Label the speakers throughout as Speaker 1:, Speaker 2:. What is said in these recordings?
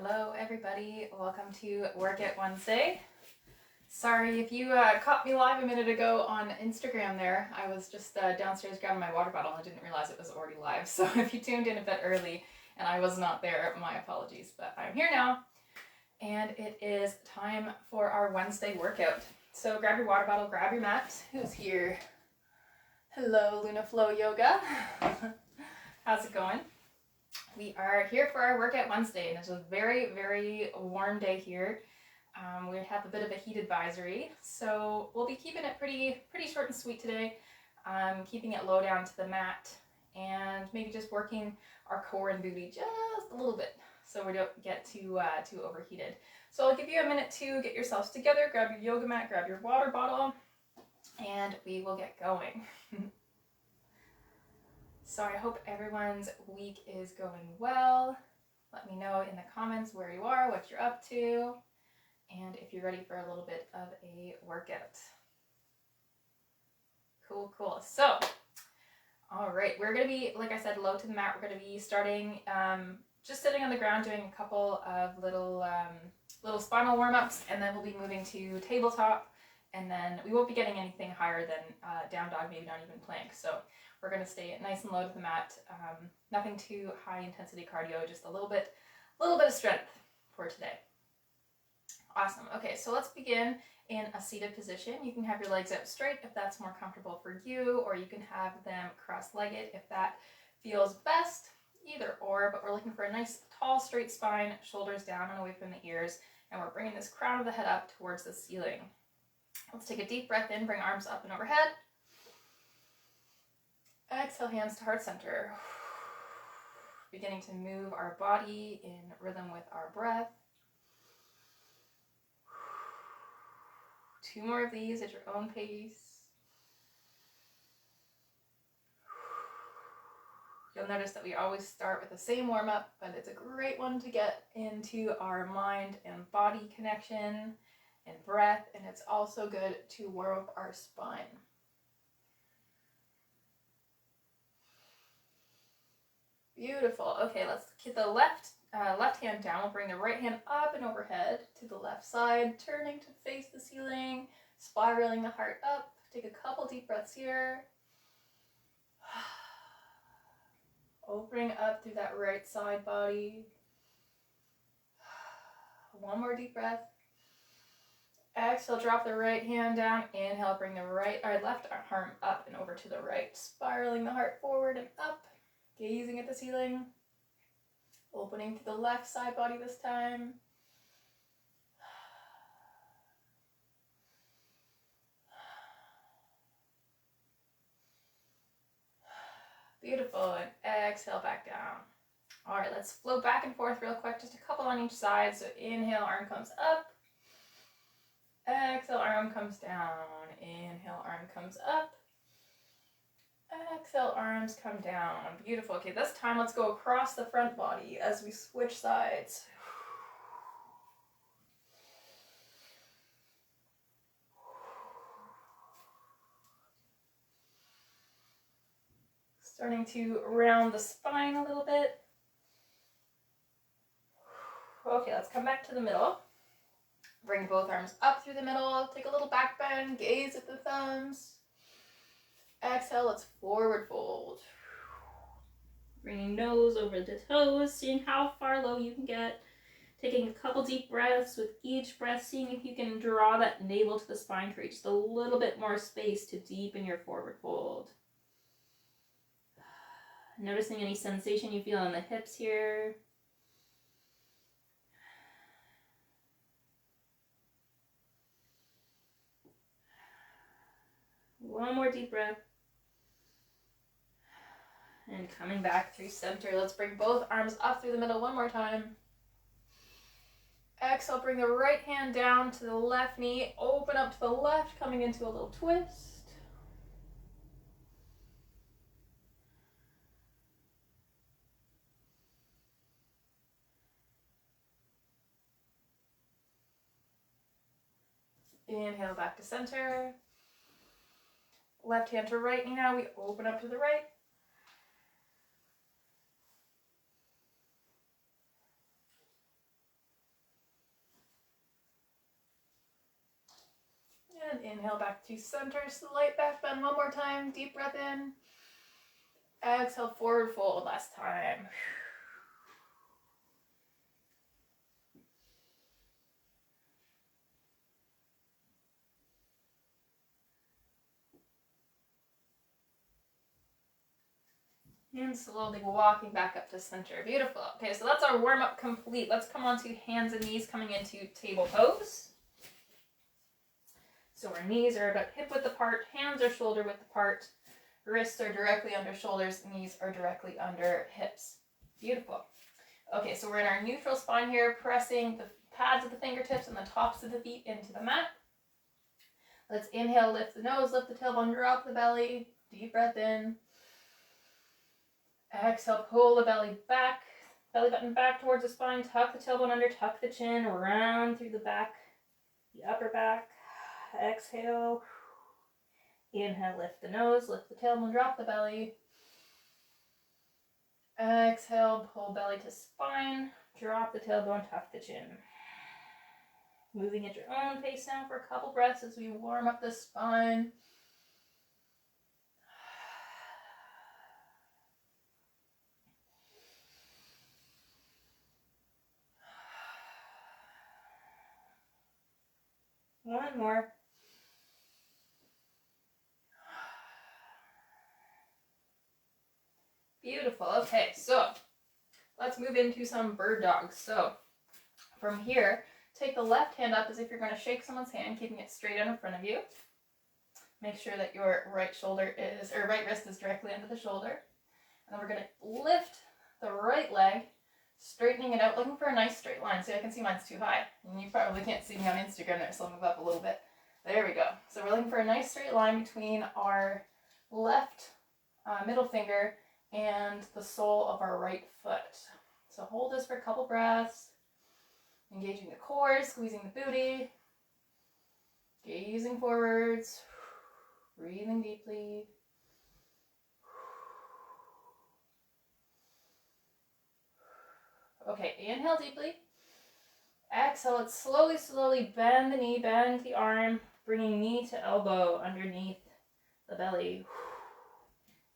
Speaker 1: Hello everybody, welcome to Workout Wednesday. Sorry if you caught me live a minute ago on Instagram there. I was just downstairs grabbing my water bottle and I didn't realize it was already live. So if you tuned in a bit early and I was not there, my apologies. But I'm here now and it is time for our Wednesday workout. So grab your water bottle, grab your mat. Who's here? Hello Luna Flow Yoga. How's it going? We are here for our Workout Wednesday, and it's a very, very warm day here. We have a bit of a heat advisory, so we'll be keeping it pretty short and sweet today. Keeping it low down to the mat, and maybe just working our core and booty just a little bit, so we don't get too overheated. So I'll give you a minute to get yourselves together. Grab your yoga mat, grab your water bottle, and we will get going. So I hope everyone's week is going well. Let me know in the comments where you are, what you're up to, and if you're ready for a little bit of a workout. Cool. So, all right, we're going to be, like I said, low to the mat. We're going to be starting just sitting on the ground, doing a couple of little spinal warm-ups, and then we'll be moving to tabletop, and then we won't be getting anything higher than down dog, maybe not even plank. So we're going to stay nice and low to the mat. Nothing too high intensity cardio, just a little bit of strength for today. Awesome. Okay, so let's begin in a seated position. You can have your legs out straight if that's more comfortable for you, or you can have them cross-legged if that feels best. Either or, but we're looking for a nice tall straight spine, shoulders down and away from the ears, and we're bringing this crown of the head up towards the ceiling. Let's take a deep breath in, bring arms up and overhead. Exhale, hands to heart center. Beginning to move our body in rhythm with our breath. 2 more of these at your own pace. You'll notice that we always start with the same warm-up, but it's a great one to get into our mind and body connection and breath, and it's also good to warm up our spine. Beautiful. Okay, let's get the left hand down. We'll bring the right hand up and overhead to the left side, turning to face the ceiling, spiraling the heart up. Take a couple deep breaths here. Opening up through that right side body. 1 more deep breath. Exhale, drop the right hand down. Inhale, bring the left arm up and over to the right, spiraling the heart forward and up. Gazing at the ceiling, opening to the left side body this time. Beautiful, and exhale back down. All right, let's float back and forth real quick, just a couple on each side. So inhale, arm comes up. Exhale, arm comes down. Inhale, arm comes up. Exhale, arms come down. Beautiful. Okay, this time let's go across the front body as we switch sides. Starting to round the spine a little bit. Okay, let's come back to the middle. Bring both arms up through the middle. Take a little back bend. Gaze at the thumbs. Exhale, let's forward fold. Bringing nose over the toes, seeing how far low you can get. Taking a couple deep breaths with each breath, seeing if you can draw that navel to the spine, create just a little bit more space to deepen your forward fold. Noticing any sensation you feel in the hips here. One more deep breath. And coming back through center, let's bring both arms up through the middle one more time. Exhale, bring the right hand down to the left knee, open up to the left, coming into a little twist. Inhale back to center. Left hand to right knee now, we open up to the right. And inhale back to center, slight back bend one more time. Deep breath in. Exhale, forward fold last time. And slowly walking back up to center. Beautiful. Okay, so that's our warm-up complete. Let's come on to hands and knees coming into table pose. So our knees are about hip width apart, hands are shoulder width apart, wrists are directly under shoulders, knees are directly under hips. Beautiful. Okay, so we're in our neutral spine here, pressing the pads of the fingertips and the tops of the feet into the mat. Let's inhale, lift the nose, lift the tailbone, drop the belly, deep breath in. Exhale, pull the belly back, belly button back towards the spine, tuck the tailbone under, tuck the chin, round through the back, the upper back. Exhale. Inhale, lift the nose, lift the tailbone, drop the belly. Exhale, pull belly to spine, drop the tailbone, tuck the chin. Moving at your own pace now for a couple breaths as we warm up the spine. One more. Beautiful. Okay, so let's move into some bird dogs. So from here, take the left hand up as if you're going to shake someone's hand, keeping it straight out in front of you. Make sure that your right wrist is directly under the shoulder. And then we're going to lift the right leg, straightening it out, looking for a nice straight line. See, I can see mine's too high. And you probably can't see me on Instagram there, so I'll move up a little bit. There we go. So we're looking for a nice straight line between our left middle finger and the sole of our right foot. So hold this for a couple breaths, engaging the core, squeezing the booty, gazing forwards, breathing deeply. Okay, inhale deeply. Exhale, let's slowly bend the knee, bend the arm, bringing knee to elbow underneath the belly.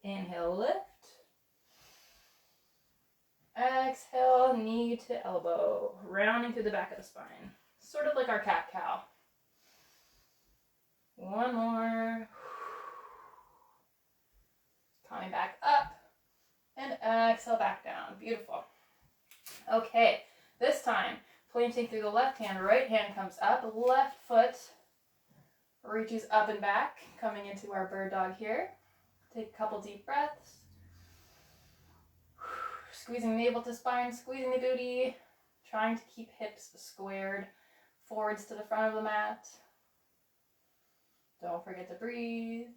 Speaker 1: Inhale, lift. Exhale, knee to elbow, rounding through the back of the spine. Sort of like our cat-cow. One more. Coming back up. And exhale, back down. Beautiful. Okay, this time, planting through the left hand, right hand comes up, left foot reaches up and back, coming into our bird dog here. Take a couple deep breaths. Squeezing the navel to spine, squeezing the booty, trying to keep hips squared forwards to the front of the mat. Don't forget to breathe.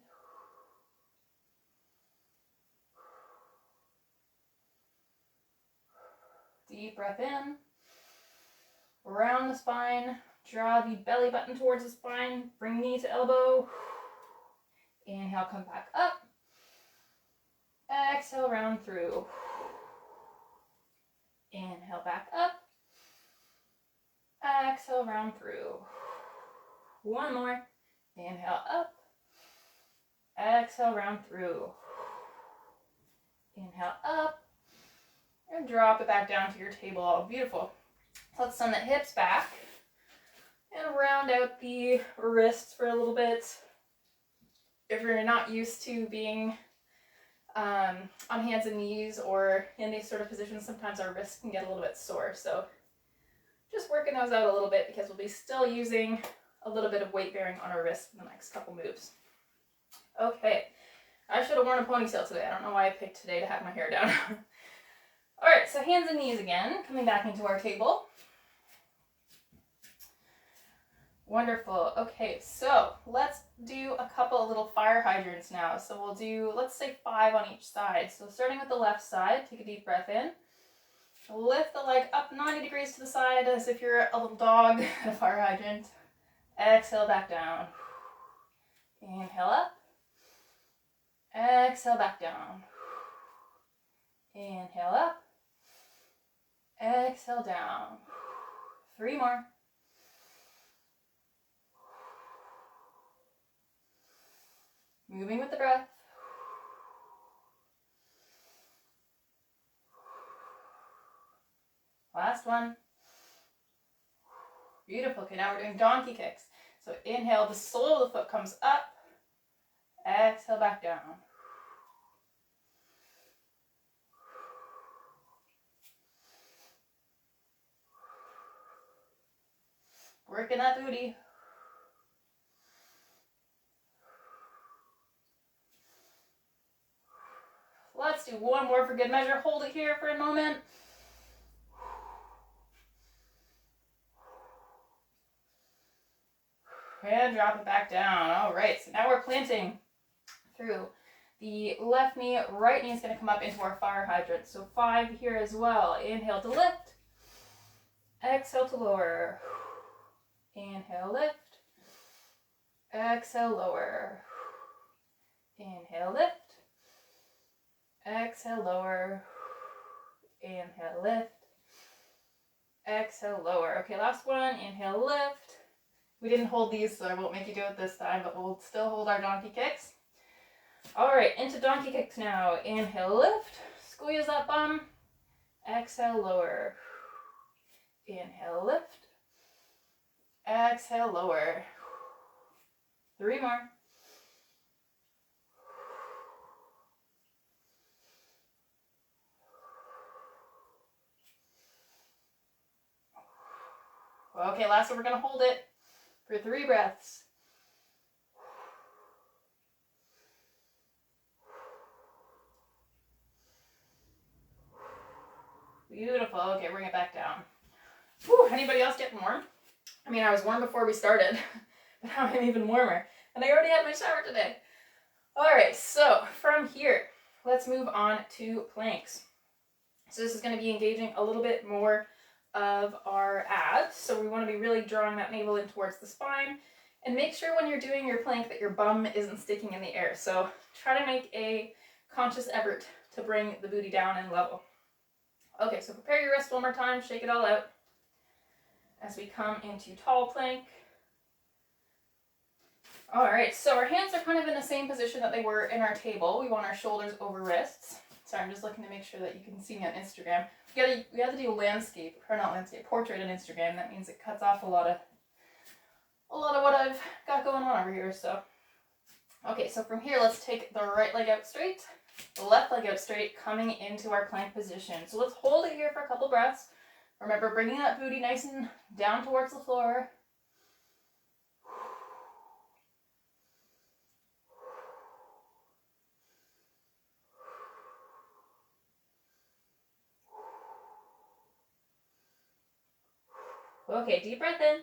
Speaker 1: Deep breath in. Round the spine. Draw the belly button towards the spine. Bring knee to elbow. Inhale, come back up. Exhale, round through. Inhale, back up. Exhale, round through. One more. Inhale, up. Exhale, round through. Inhale, up. And drop it back down to your table. Beautiful. Let's send the hips back. And round out the wrists for a little bit. If you're not used to being on hands and knees or in these sort of positions, sometimes our wrists can get a little bit sore. So just working those out a little bit because we'll be still using a little bit of weight bearing on our wrists in the next couple moves. Okay, I should have worn a ponytail today. I don't know why I picked today to have my hair down. All right, so hands and knees again, coming back into our table. Wonderful. Okay, so let's do a couple of little fire hydrants now. So we'll do, let's say 5 on each side. So starting with the left side, take a deep breath in. Lift the leg up 90 degrees to the side as if you're a little dog at a fire hydrant. Exhale, back down. Inhale up. Exhale, back down. Inhale up. Exhale, down. 3 more. Moving with the breath. Last one. Beautiful. Okay, now we're doing donkey kicks. So inhale, the sole of the foot comes up. Exhale, back down. Working that booty. Let's do one more for good measure. Hold it here for a moment. And drop it back down. All right, so now we're planting through the left knee. Right knee is going to come up into our fire hydrant. So 5 here as well. Inhale to lift. Exhale to lower. Inhale, lift. Exhale, lower. Inhale, lift. Exhale, lower. Inhale, lift. Exhale, lower. Okay, last one. Inhale, lift. We didn't hold these, so I won't make you do it this time, but we'll still hold our donkey kicks. All right, into donkey kicks now. Inhale, lift. Squeeze that bum. Exhale, lower. Inhale, lift. Exhale, lower. 3 more. Okay, last one, we're going to hold it for 3 breaths. Beautiful. Okay, bring it back down. Whew, anybody else getting warm? I mean, I was warm before we started, but now I'm even warmer. And I already had my shower today. All right, so from here, let's move on to planks. So this is going to be engaging a little bit more of our abs. So we want to be really drawing that navel in towards the spine. And make sure when you're doing your plank that your bum isn't sticking in the air. So try to make a conscious effort to bring the booty down and level. Okay, so prepare your wrist one more time. Shake it all out as we come into tall plank. All right, so our hands are kind of in the same position that they were in our table. We want our shoulders over wrists. Sorry, I'm just looking to make sure that you can see me on Instagram. We have to do landscape, or not landscape, portrait on Instagram. That means it cuts off a lot of what I've got going on over here. So, okay, so from here, let's take the right leg out straight, the left leg out straight, coming into our plank position. So let's hold it here for a couple breaths. Remember, bringing that booty nice and down towards the floor. Okay, deep breath in.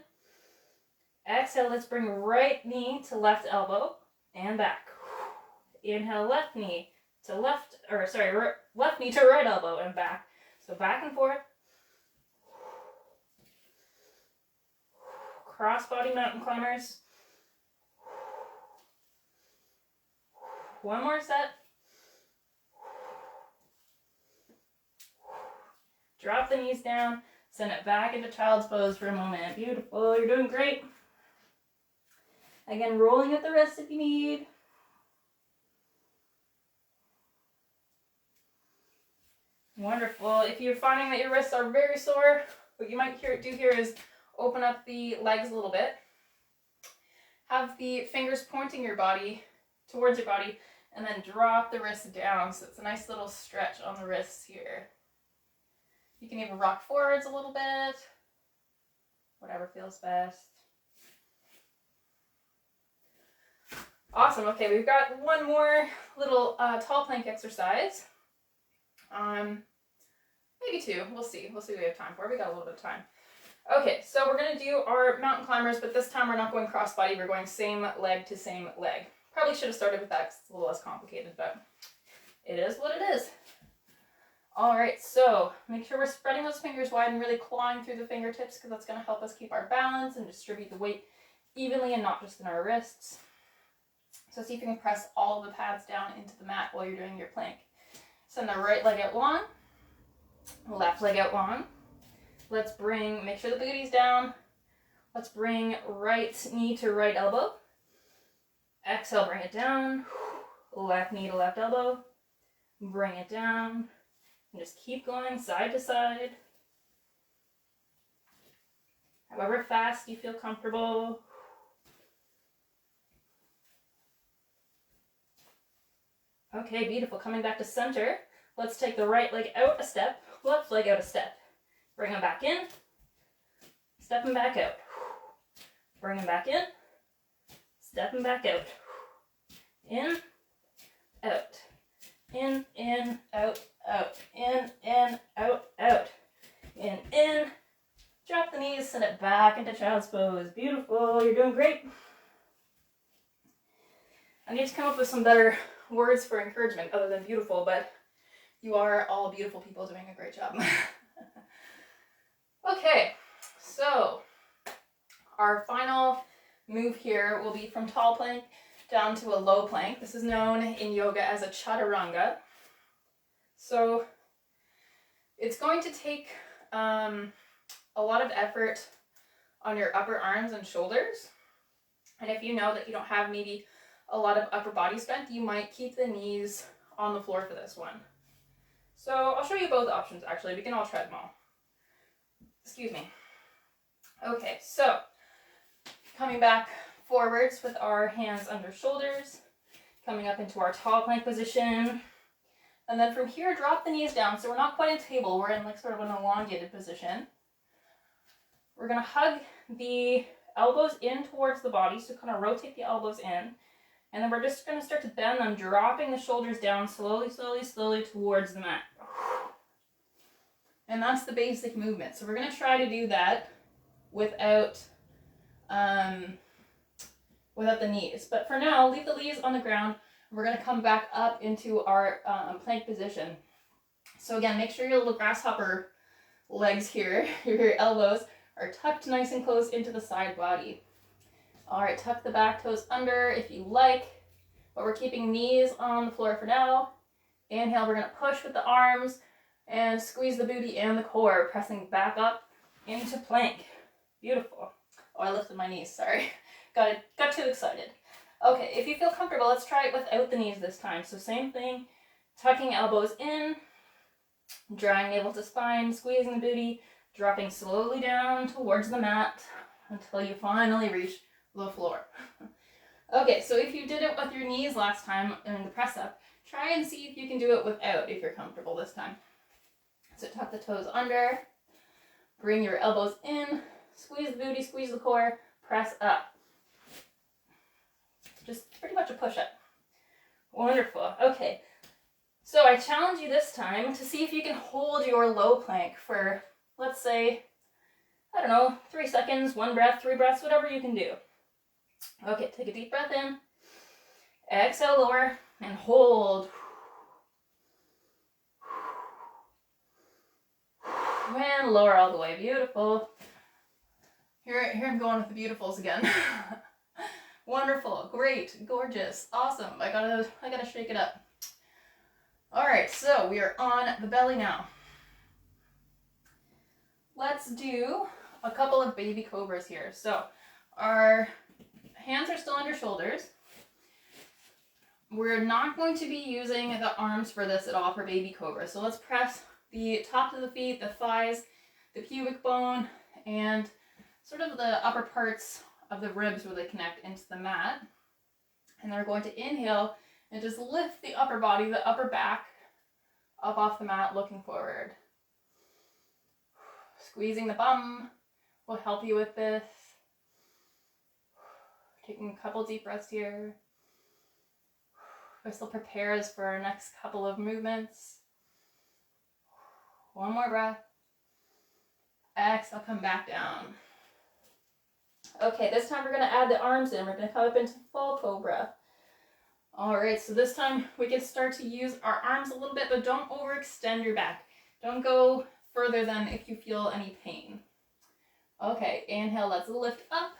Speaker 1: Exhale, let's bring right knee to left elbow and back. Inhale, left knee to left knee to right elbow and back. So back and forth. Cross-body mountain climbers. One more set. Drop the knees down. Send it back into child's pose for a moment. Beautiful. You're doing great. Again, rolling at the wrist if you need. Wonderful. If you're finding that your wrists are very sore, what you might do here is open up the legs a little bit. Have the fingers pointing towards your body, and then drop the wrists down. So it's a nice little stretch on the wrists here. You can even rock forwards a little bit, whatever feels best. Awesome. Okay, we've got one more little tall plank exercise. Maybe 2. We'll see. We'll see what we have time for. We got a little bit of time. Okay, so we're going to do our mountain climbers, but this time we're not going cross-body. We're going same leg to same leg. Probably should have started with that because it's a little less complicated, but it is what it is. All right, so make sure we're spreading those fingers wide and really clawing through the fingertips because that's going to help us keep our balance and distribute the weight evenly and not just in our wrists. So see if you can press all of the pads down into the mat while you're doing your plank. Send the right leg out long, left leg out long. Let's make sure the booty's down. Let's bring right knee to right elbow. Exhale, bring it down. Left knee to left elbow. Bring it down. And just keep going side to side. However fast you feel comfortable. Okay, beautiful. Coming back to center. Let's take the right leg out a step, left leg out a step. Bring them back in. Step them back out. Bring them back in. Step them back out. In, out. In, out, out. In, out, out. In. Drop the knees, send it back into child's pose. Beautiful. You're doing great. I need to come up with some better words for encouragement other than beautiful, but you are all beautiful people doing a great job. Okay, so our final move here will be from tall plank down to a low plank. This is known in yoga as a chaturanga. So it's going to take a lot of effort on your upper arms and shoulders. And if you know that you don't have maybe a lot of upper body strength, you might keep the knees on the floor for this one. So I'll show you both options actually. We can all try them all. Excuse me. Okay, so coming back forwards with our hands under shoulders, coming up into our tall plank position. And then from here, drop the knees down. So we're not quite in table, we're in like sort of an elongated position. We're gonna hug the elbows in towards the body, so kind of rotate the elbows in. And then we're just gonna start to bend them, dropping the shoulders down slowly, slowly, slowly towards the mat. And that's the basic movement. So we're gonna try to do that without the knees. But for now, leave the knees on the ground. We're gonna come back up into our plank position. So again, make sure your little grasshopper legs here, your elbows, are tucked nice and close into the side body. All right, tuck the back toes under if you like, but we're keeping knees on the floor for now. Inhale, we're gonna push with the arms and squeeze the booty and the core, pressing back up into plank. Beautiful. Oh, I lifted my knees, sorry. Got too excited. Okay, if you feel comfortable, let's try it without the knees this time. So same thing, tucking elbows in, drawing navel to spine, squeezing the booty, dropping slowly down towards the mat until you finally reach the floor. Okay, so if you did it with your knees last time in the press up, try and see if you can do it without if you're comfortable this time. So tuck the toes under, bring your elbows in, squeeze the booty, squeeze the core, press up. Just pretty much a push-up. Wonderful. Okay, so I challenge you this time to see if you can hold your low plank for, let's say, I don't know, 3 seconds, 1 breath, 3 breaths, whatever you can do. Okay, take a deep breath in. Exhale, lower, and hold. And lower all the way. Beautiful. Here I'm going with the beautifuls again. Wonderful, great, gorgeous, awesome. I gotta shake it up. All right, so we are on the belly now. Let's do a couple of baby cobras here. So our hands are still under shoulders. We're not going to be using the arms for this at all for baby cobra. So let's press the tops of the feet, the thighs, the pubic bone, and sort of the upper parts of the ribs where they connect into the mat. And then we're going to inhale and just lift the upper body, the upper back, up off the mat, looking forward. Squeezing the bum will help you with this. Taking a couple deep breaths here. Crystal prepares for our next couple of movements. One more breath. Exhale, come back down. Okay, this time we're going to add the arms in. We're going to come up into full cobra. All right, so this time we can start to use our arms a little bit, but don't overextend your back. Don't go further than if you feel any pain. Okay, inhale, let's lift up.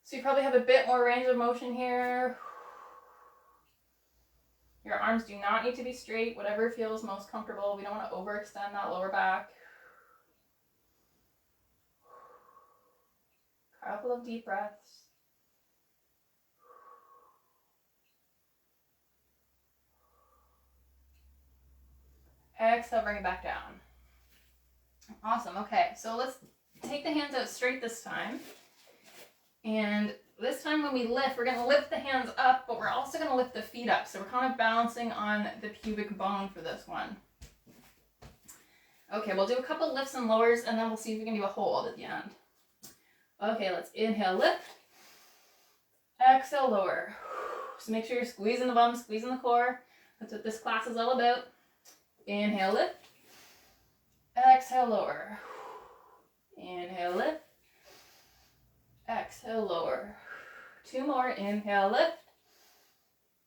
Speaker 1: So you probably have a bit more range of motion here. Your arms do not need to be straight, whatever feels most comfortable. We don't want to overextend that lower back. Couple of deep breaths. Exhale, bring it back down. Awesome. Okay, so let's take the hands out straight this time. And this time when we lift, we're going to lift the hands up, but we're also going to lift the feet up. So we're kind of balancing on the pubic bone for this one. Okay, we'll do a couple lifts and lowers, and then we'll see if we can do a hold at the end. Okay, let's inhale, lift. Exhale, lower. Just make sure you're squeezing the bum, squeezing the core. That's what this class is all about. Inhale, lift. Exhale, lower. Inhale, lift. Exhale, lower. 2 more. Inhale, lift.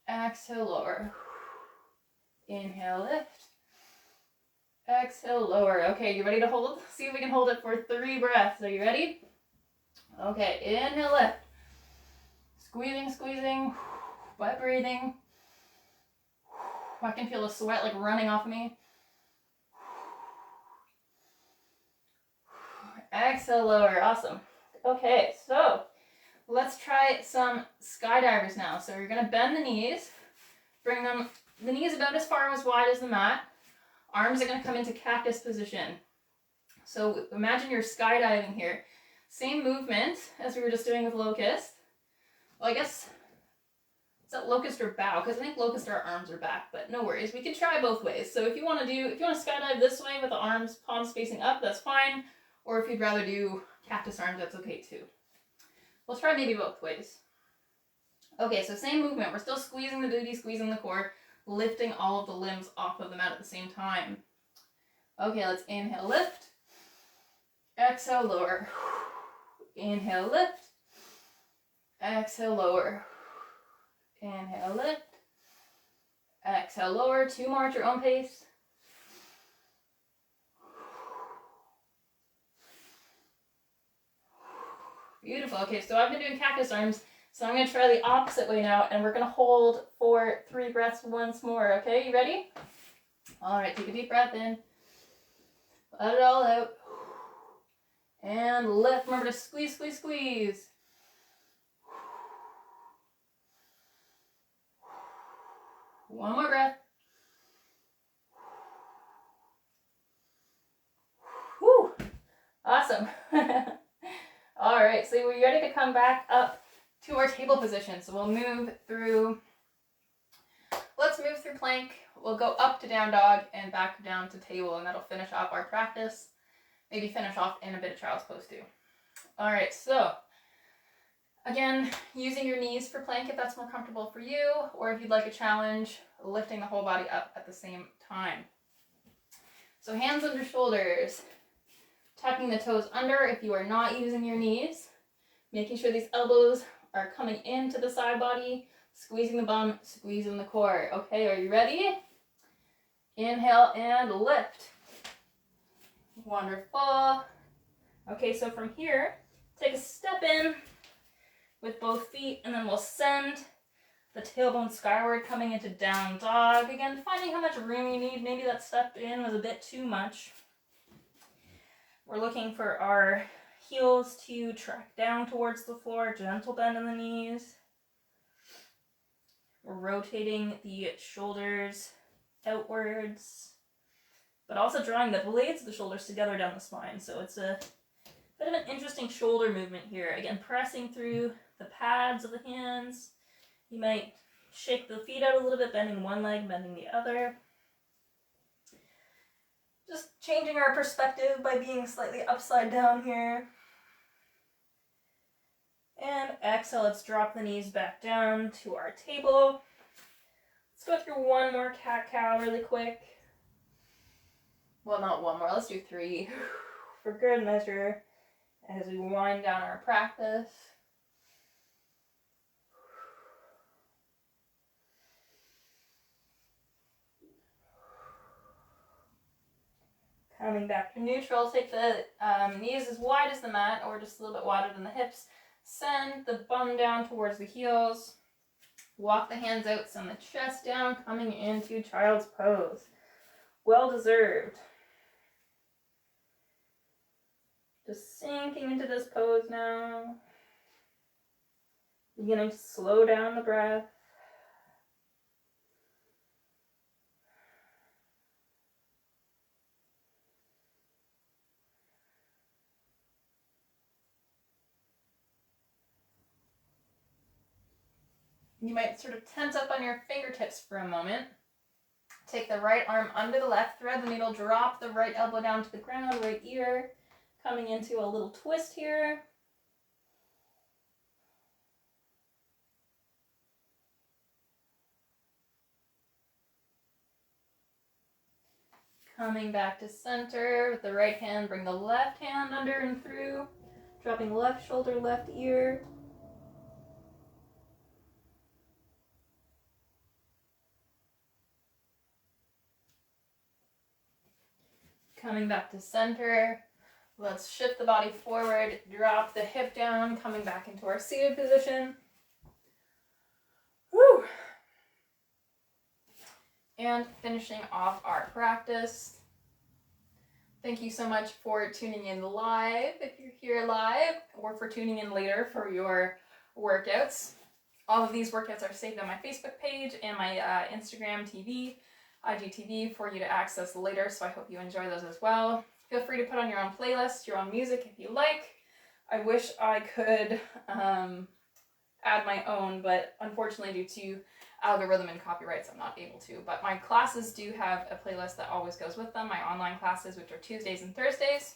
Speaker 1: Exhale, lower. Inhale, lift. Exhale, lower. Okay, you ready to hold? See if we can hold it for 3 breaths. Are you ready? Okay, inhale, lift. Squeezing, squeezing, butt breathing. I can feel the sweat like running off of me. Exhale, lower. Awesome. Okay, so let's try some skydivers now. So you're going to bend the knees, bring them, the knees about as far as wide as the mat. Arms are going to come into cactus position. So imagine you're skydiving here. Same movement as we were just doing with locust. Well, I guess, is that locust or bow? Because I think locust our arms are back, but no worries. We can try both ways. So if you want to skydive this way with the arms, palms facing up, that's fine. Or if you'd rather do cactus arms, that's okay too. We'll try maybe both ways. Okay, so same movement. We're still squeezing the booty, squeezing the core, lifting all of the limbs off of the mat at the same time. Okay, let's inhale, lift. Exhale, lower. Inhale, lift. Exhale, lower. Inhale, lift. Exhale, lower. 2 more at your own pace. Beautiful. Okay, so I've been doing cactus arms, so I'm going to try the opposite way now, and we're going to hold for 3 breaths once more. Okay, you ready? All right, take a deep breath in. Let it all out. And lift. Remember to squeeze, squeeze, squeeze. One more breath. Whew. Awesome. All right, so we're ready to come back up to our table position. So we'll move through, let's move through plank. We'll go up to down dog and back down to table, and that'll finish off our practice. Maybe finish off in a bit of child's pose too. All right, so again, using your knees for plank if that's more comfortable for you, or if you'd like a challenge, lifting the whole body up at the same time. So hands under shoulders, tucking the toes under if you are not using your knees, making sure these elbows are coming into the side body, squeezing the bum, squeezing the core. Okay, are you ready? Inhale and lift. Wonderful. Okay, so from here, take a step in with both feet, and then we'll send the tailbone skyward, coming into down dog. Again, finding how much room you need. Maybe that step in was a bit too much. We're looking for our heels to track down towards the floor, gentle bend in the knees. We're rotating the shoulders outwards, but also drawing the blades of the shoulders together down the spine. So it's a bit of an interesting shoulder movement here. Again, pressing through the pads of the hands. You might shake the feet out a little bit, bending one leg, bending the other. Just changing our perspective by being slightly upside down here. And exhale, let's drop the knees back down to our table. Let's go through one more cat-cow really quick. Well, not one more, let's do 3 for good measure as we wind down our practice. Coming back to neutral, take the knees as wide as the mat or just a little bit wider than the hips. Send the bum down towards the heels. Walk the hands out, send the chest down, coming into child's pose. Well deserved. Just sinking into this pose now. Beginning to slow down the breath. You might sort of tense up on your fingertips for a moment. Take the right arm under the left, thread the needle, drop the right elbow down to the ground, right ear, coming into a little twist here. Coming back to center with the right hand, bring the left hand under and through, dropping left shoulder, left ear. Coming back to center. Let's shift the body forward, drop the hip down, coming back into our seated position. Woo! And finishing off our practice. Thank you so much for tuning in live, if you're here live, or for tuning in later for your workouts. All of these workouts are saved on my Facebook page and my Instagram TV, IGTV, for you to access later, so I hope you enjoy those as well. Feel free to put on your own playlist, your own music if you like. I wish I could add my own, but unfortunately due to algorithm and copyrights, I'm not able to. But my classes do have a playlist that always goes with them, my online classes, which are Tuesdays and Thursdays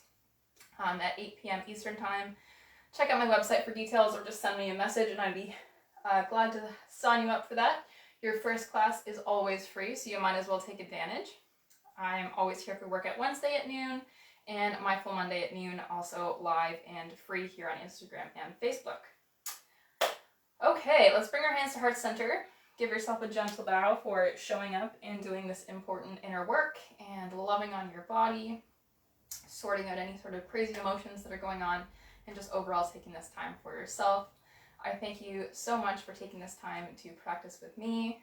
Speaker 1: at 8 p.m. Eastern Time. Check out my website for details, or just send me a message and I'd be glad to sign you up for that. Your first class is always free, so you might as well take advantage. I'm always here for Workout Wednesday at noon, and Mindful Monday at noon, also live and free here on Instagram and Facebook. Okay, let's bring our hands to heart center. Give yourself a gentle bow for showing up and doing this important inner work and loving on your body, sorting out any sort of crazy emotions that are going on, and just overall taking this time for yourself. I thank you so much for taking this time to practice with me.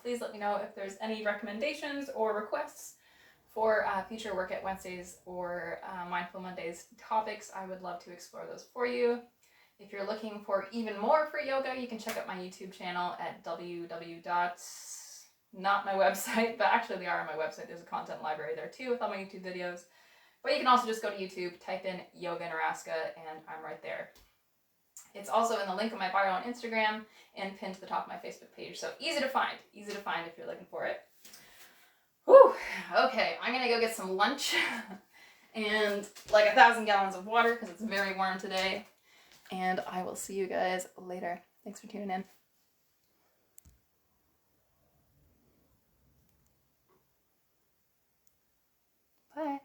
Speaker 1: Please let me know if there's any recommendations or requests for future Workout Wednesdays or Mindful Mondays topics. I would love to explore those for you. If you're looking for even more free yoga, you can check out my YouTube channel at not my website, but actually they are on my website. There's a content library there too with all my YouTube videos. But you can also just go to YouTube, type in YogaNaraska, and I'm right there. It's also in the link in my bio on Instagram and pinned to the top of my Facebook page. So easy to find if you're looking for it. Whew. Okay, I'm gonna go get some lunch and like 1,000 gallons of water because it's very warm today. And I will see you guys later. Thanks for tuning in. Bye.